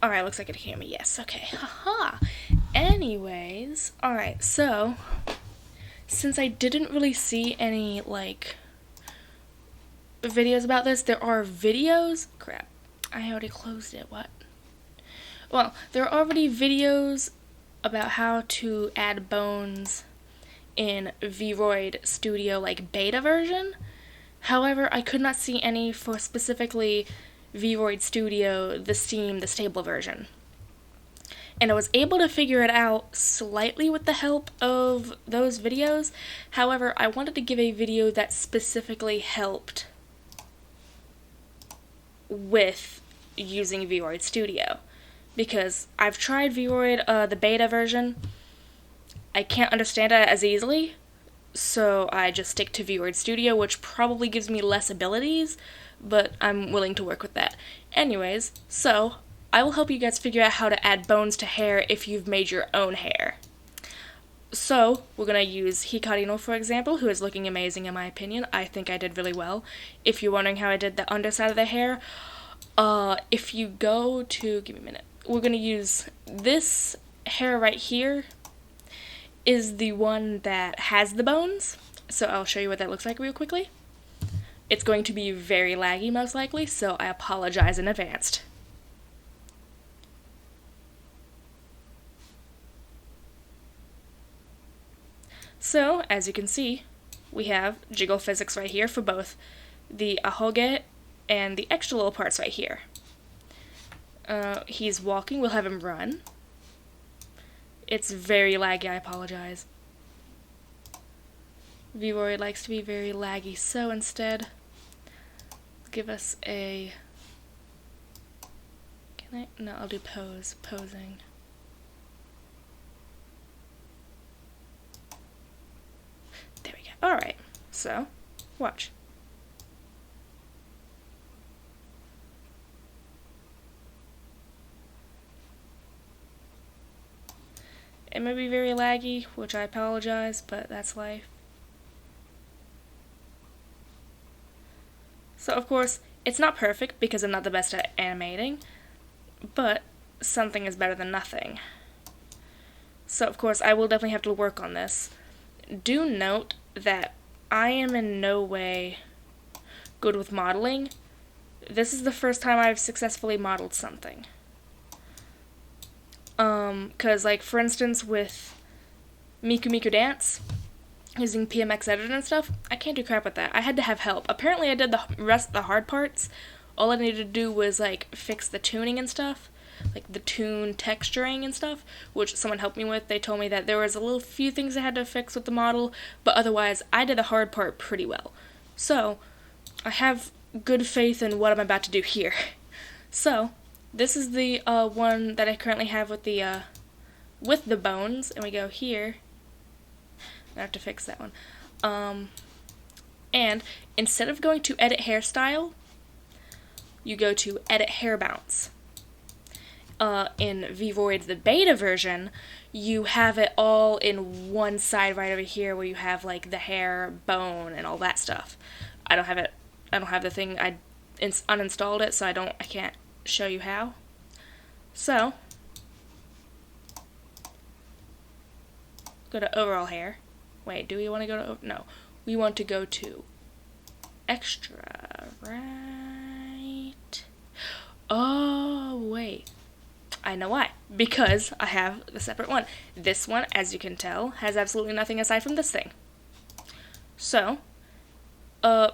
Alright, looks like it can hear me. Yes, okay. Haha. Anyways, alright, so since I didn't really see any, like, videos about this, there are videos. Crap. I already closed it. What? Well, there are already videos about how to add bones in VRoid Studio, like, beta version. However, I could not see any for specifically VRoid Studio, the stable version. And I was able to figure it out slightly with the help of those videos. However, I wanted to give a video that specifically helped with using VRoid Studio. Because I've tried VRoid, the beta version. I can't understand it as easily, so I just stick to VRoid Studio, which probably gives me less abilities, but I'm willing to work with that. Anyways, so I will help you guys figure out how to add bones to hair if you've made your own hair. So, we're going to use Hikarino, for example, who is looking amazing in my opinion. I think I did really well. If you're wondering how I did the underside of the hair, if you go to, give me a minute, we're going to use this hair right here is the one that has the bones. So I'll show you what that looks like real quickly. It's going to be very laggy most likely, so I apologize in advance. So, as you can see, we have jiggle physics right here for both the ahoge and the extra little parts right here. He's walking, we'll have him run. It's very laggy, I apologize. VRoid likes to be very laggy, so instead, give us a... Can I? No, I'll do posing. There we go. Alright, so, watch. It may be very laggy, which I apologize, but that's life. So, of course, it's not perfect because I'm not the best at animating, but something is better than nothing. So, of course, I will definitely have to work on this. Do note that I am in no way good with modeling. This is the first time I've successfully modeled something. Cause like for instance with Miku Miku Dance, using PMX editor and stuff, I can't do crap with that. I had to have help. Apparently I did the rest of the hard parts. All I needed to do was like fix the tuning and stuff, like the tune texturing and stuff, which someone helped me with. They told me that there was a little few things I had to fix with the model, but otherwise I did the hard part pretty well. So, I have good faith in what I'm about to do here. So, this is the one that I currently have with the bones, and we go here. I have to fix that one. And instead of going to edit hairstyle, you go to edit hair bounce. In VRoid, the beta version, you have it all in one side right over here where you have like the hair, bone, and all that stuff. I don't have it. I don't have the thing. I uninstalled it, so I can't show you how. So, go to overall hair. Wait, do we want to go to, no. We want to go to extra, right? Oh, wait. I know why. Because I have the separate one. This one, as you can tell, has absolutely nothing aside from this thing. So,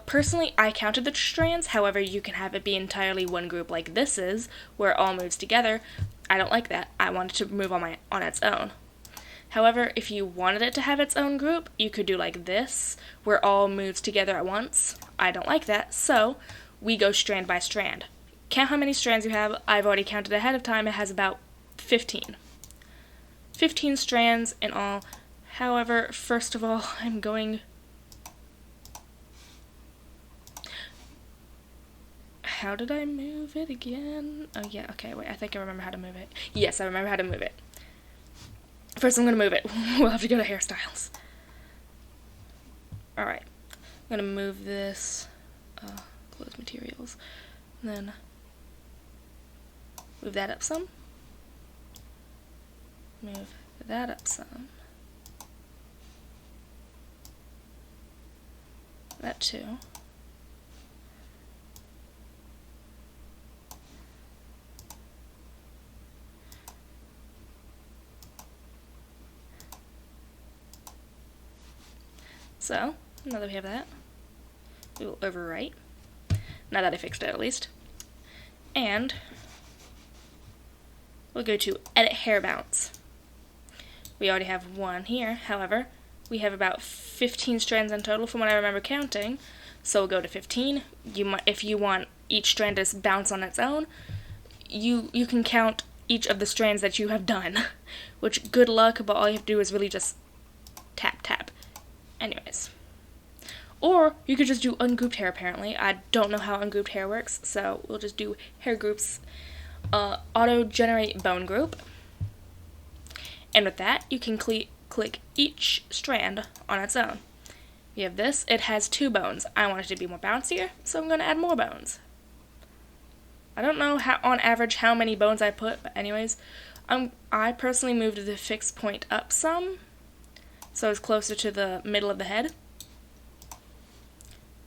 personally, I counted the strands. However, you can have it be entirely one group like this is, where it all moves together. I don't like that. I want it to move on its own. However, if you wanted it to have its own group, you could do like this, where it all moves together at once. I don't like that, so we go strand by strand. Count how many strands you have. I've already counted ahead of time. It has about 15. 15 strands in all. However, first of all, I'm going... How did I move it again? Oh yeah, okay, wait, I think I remember how to move it. Yes, I remember how to move it. First I'm gonna move it. We'll have to go to hairstyles. Alright. I'm gonna move this, close materials. And then Move that up some. Move that up some. That too. So, now that we have that, we will overwrite. Now that I fixed it, at least. And we'll go to Edit Hair Bounce. We already have one here. However, we have about 15 strands in total from what I remember counting. So we'll go to 15. If you want each strand to bounce on its own, you can count each of the strands that you have done. Which, good luck, but all you have to do is really just tap, tap. Anyways. Or you could just do ungrouped hair, apparently. I don't know how ungrouped hair works, so we'll just do hair groups. Auto-generate bone group. And with that, you can click each strand on its own. You have this. It has 2 bones. I want it to be more bouncier, so I'm going to add more bones. I don't know on average how many bones I put, but anyways, I personally moved the fixed point up some, so it's closer to the middle of the head.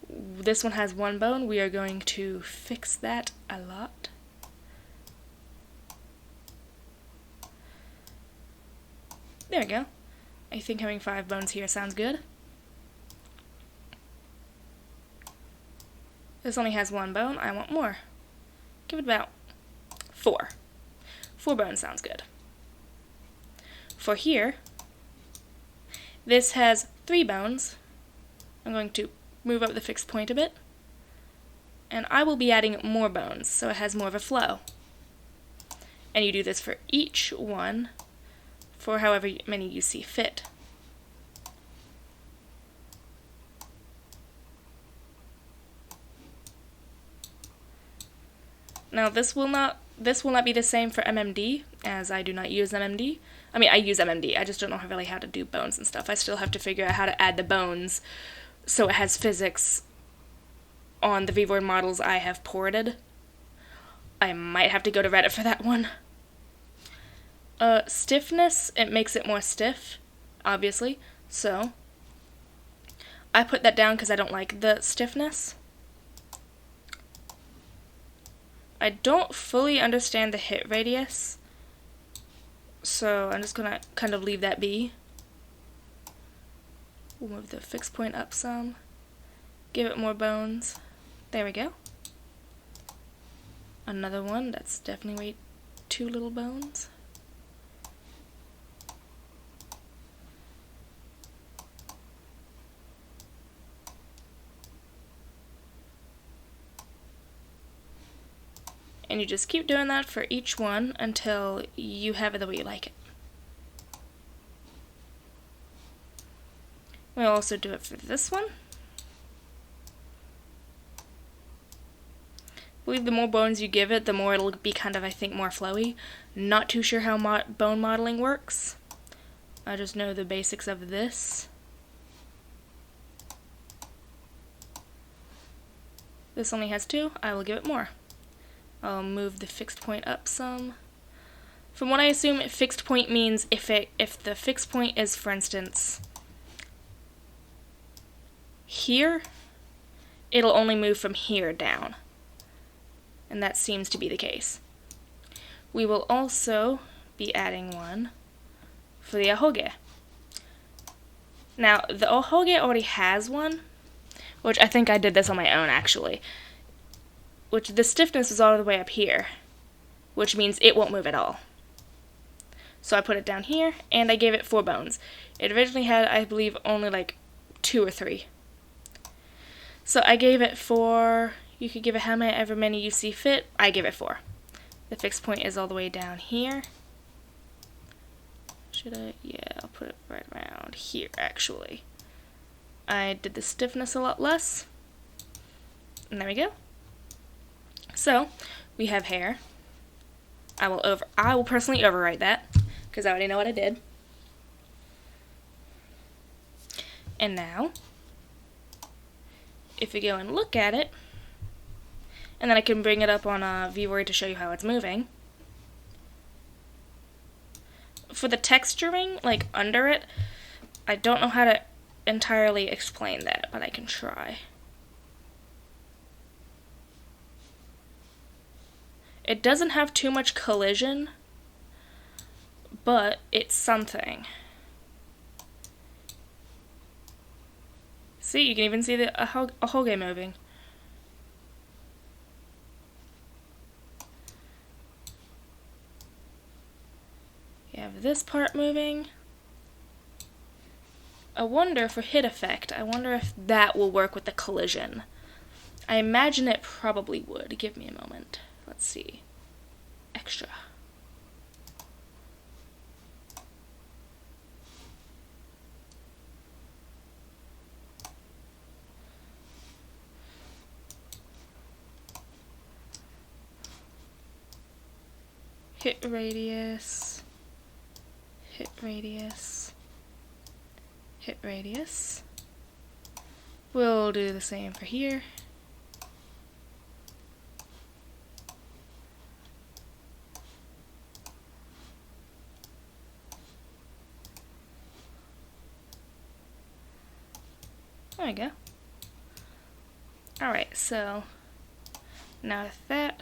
This one has 1 bone. We are going to fix that a lot. There we go. I think having 5 bones here sounds good. This only has 1 bone. I want more. Give it about 4. 4 bones sounds good. For here, this has 3 bones. I'm going to move up the fixed point a bit. And I will be adding more bones, so it has more of a flow. And you do this for each one, for however many you see fit. Now this will not be the same for MMD, as I do not use MMD. I mean, I use MMD, I just don't know really how to do bones and stuff. I still have to figure out how to add the bones so it has physics on the VRoid models I have ported. I might have to go to Reddit for that one. Stiffness, it makes it more stiff, obviously, so I put that down because I don't like the stiffness. I don't fully understand the hit radius, so I'm just gonna kind of leave that be. We'll move the fixed point up some, give it more bones. There we go. Another one that's definitely way too little bones. And you just keep doing that for each one until you have it the way you like it. We'll also do it for this one. I believe the more bones you give it, the more it'll be kind of, I think, more flowy. Not too sure how bone modeling works. I just know the basics of this. This only has 2. I will give it more. I'll move the fixed point up some. From what I assume, fixed point means if the fixed point is, for instance, here, it'll only move from here down. And that seems to be the case. We will also be adding one for the ahoge. Now, the ahoge already has one, which I think I did this on my own, actually. Which the stiffness is all the way up here, which means it won't move at all. So I put it down here, and I gave it 4 bones. It originally had, I believe, only like 2 or 3. So I gave it 4. You could give it however many you see fit. I give it 4. The fixed point is all the way down here. Should I? Yeah, I'll put it right around here, actually. I did the stiffness a lot less. And there we go. So, we have hair. I will personally overwrite that, because I already know what I did. And now, if we go and look at it, and then I can bring it up on VRoid to show you how it's moving. for the texturing, like under it, I don't know how to entirely explain that, but I can try. It doesn't have too much collision, but it's something. See, you can even see a hoge moving. You have this part moving. I wonder for hit effect, I wonder if that will work with the collision. I imagine it probably would. Give me a moment. Let's see. Extra. Hit radius. Hit radius. Hit radius. We'll do the same for here. There we go. Alright, so now with that,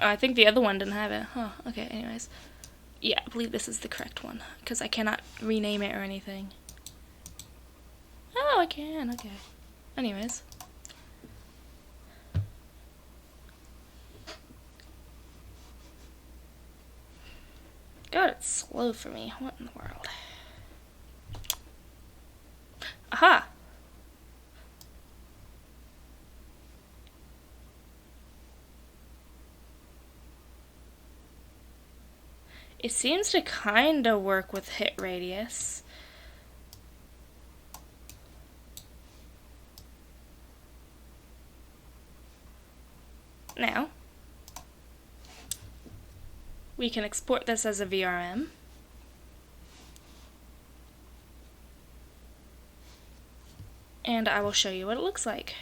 I think the other one didn't have it. Huh, okay, anyways. Yeah, I believe this is the correct one, because I cannot rename it or anything. Oh, I can, okay. Anyways. God, it's slow for me. What in the world? Aha! It seems to kinda work with hit radius. Now, we can export this as a VRM. And I will show you what it looks like.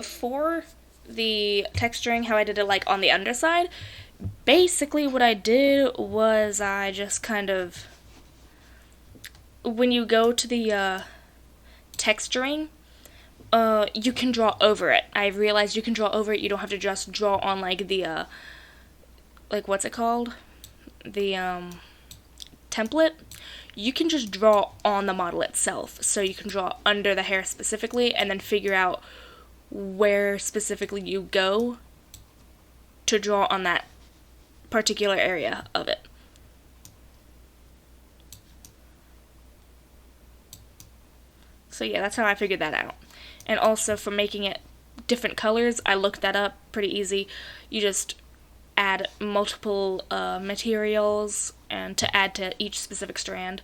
For the texturing, how I did it like on the underside, basically what I did was I just kind of, when you go to the texturing, you can draw over it. I realized you can draw over it. You don't have to just draw on like the like what's it called? The template. You can just draw on the model itself. So you can draw under the hair specifically and then figure out where specifically you go to draw on that particular area of it. So yeah, that's how I figured that out. And also for making it different colors, I looked that up pretty easy. You just add multiple materials and to add to each specific strand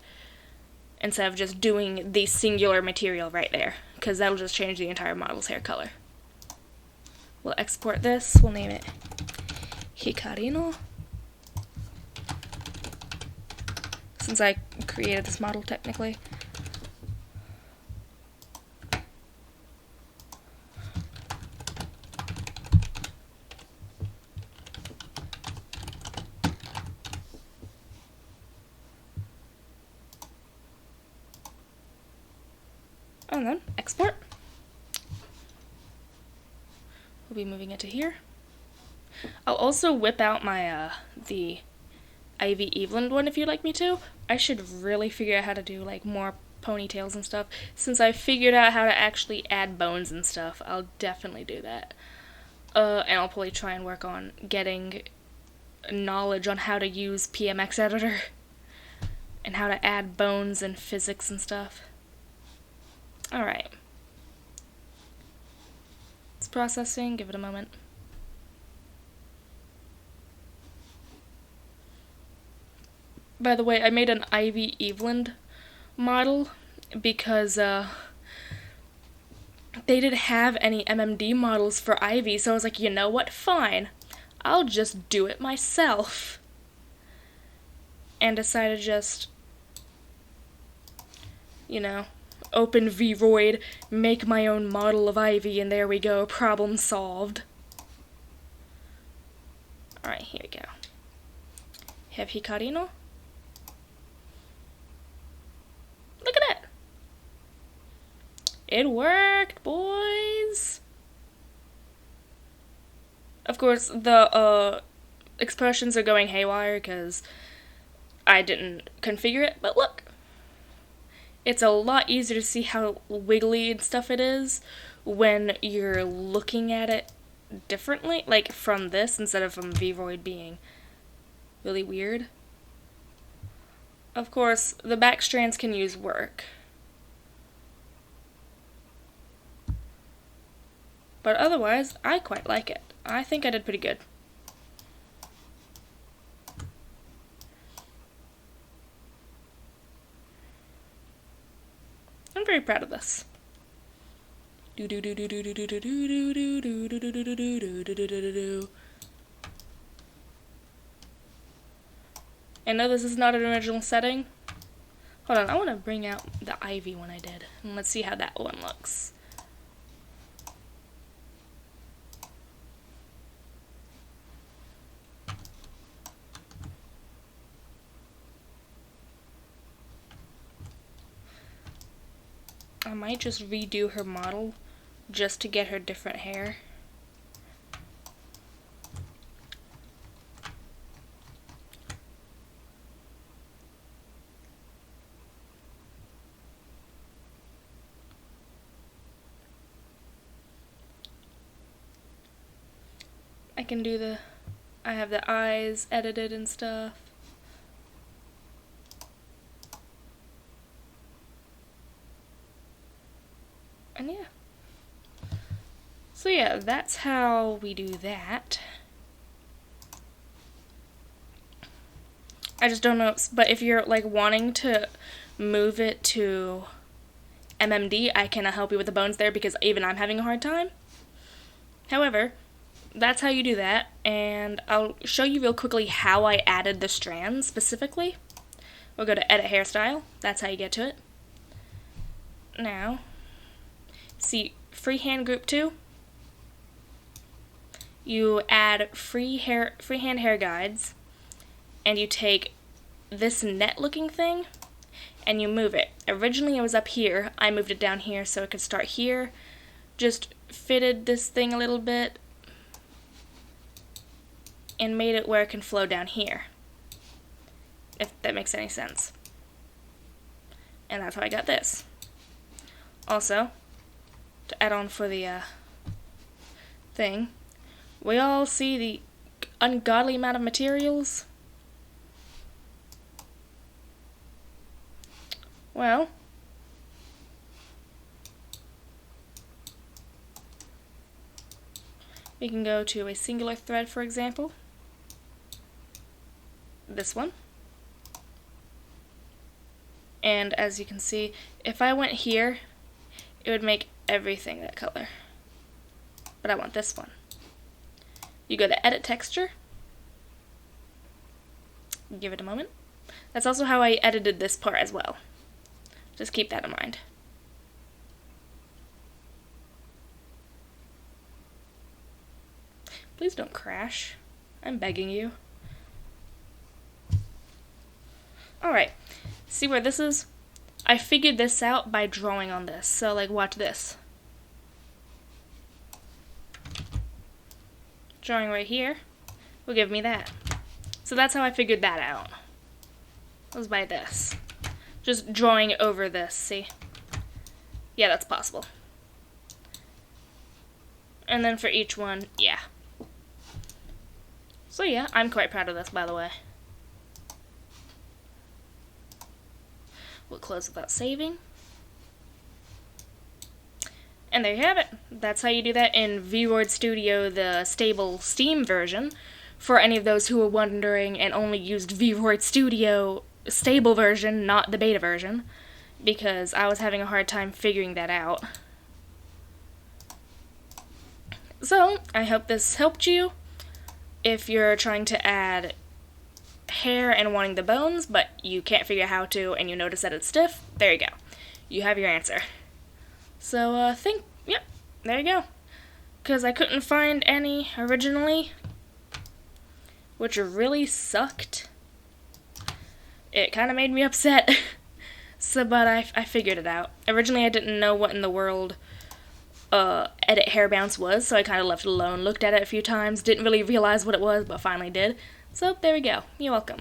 instead of just doing the singular material right there, because that'll just change the entire model's hair color. We'll export this, we'll name it Hikarino, since I created this model technically. And then export. We'll be moving it to here. I'll also whip out my the Ivy Eveland one if you'd like me to. I should really figure out how to do like more ponytails and stuff. Since I figured out how to actually add bones and stuff, I'll definitely do that. And I'll probably try and work on getting knowledge on how to use PMX editor and how to add bones and physics and stuff. Alright. It's processing, give it a moment. By the way, I made an Ivy Eveland model because they didn't have any MMD models for Ivy, so I was like, you know what, fine. I'll just do it myself. And decide to just, you know, open VRoid, make my own model of Ivy, and there we go, problem solved. Alright, here we go. Have Hikarino. Look at it! It worked, boys! Of course, the expressions are going haywire because I didn't configure it, but look! It's a lot easier to see how wiggly and stuff it is when you're looking at it differently, like from this instead of from VRoid being really weird. Of course, the back strands can use work. But otherwise, I quite like it. I think I did pretty good. I'm very proud of this. I know this is not an original setting. Hold on, I want to bring out the Ivy one I did. And let's see how that one looks. I might just redo her model just to get her different hair. I can do I have the eyes edited and stuff. And yeah. So yeah, that's how we do that. I just don't know, but if you're like wanting to move it to MMD, I can help you with the bones there because even I'm having a hard time. However, that's how you do that, and I'll show you real quickly how I added the strands specifically. We'll go to Edit Hairstyle. That's how you get to it. Now, see Freehand Group 2. You add freehand hair guides, and you take this net-looking thing, and you move it. Originally it was up here. I moved it down here so it could start here. Just fitted this thing a little bit, and made it where it can flow down here, if that makes any sense. And that's how I got this. Also, to add on for the thing, we all see the ungodly amount of materials. Well, we can go to a singular thread, for example. This one. And as you can see, if I went here, it would make everything that color. But I want this one. You go to Edit Texture. Give it a moment. That's also how I edited this part as well. Just keep that in mind. Please don't crash. I'm begging you. Alright, see where this is? I figured this out by drawing on this. So, like, watch this. Drawing right here will give me that. So that's how I figured that out. It was by this. Just drawing over this, see? Yeah, that's possible. And then for each one, yeah. So yeah, I'm quite proud of this, by the way. We'll close without saving. And there you have it. That's how you do that in VRoid Studio, the stable Steam version. For any of those who were wondering and only used VRoid Studio stable version, not the beta version, because I was having a hard time figuring that out. So, I hope this helped you. if you're trying to add hair and wanting the bones, but you can't figure out how to and you notice that it's stiff, there you go. You have your answer. So, yep, there you go. Because I couldn't find any originally, which really sucked. It kind of made me upset. So, but I figured it out. Originally, I didn't know what in the world edit hair bounce was, so I kind of left it alone. Looked at it a few times, didn't really realize what it was, but finally did. So, there we go. You're welcome.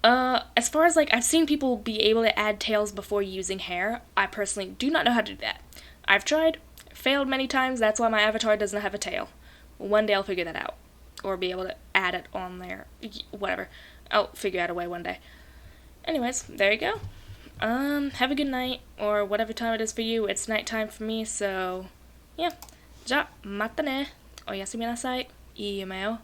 As far as, like, I've seen people be able to add tails before using hair. I personally do not know how to do that. I've tried, failed many times, that's why my avatar doesn't have a tail. One day I'll figure that out. Or be able to add it on there. Whatever. I'll figure out a way one day. Anyways, there you go. Have a good night, or whatever time it is for you. It's nighttime for me, so, yeah. じゃ、またね。おやすみなさい。いい夢を。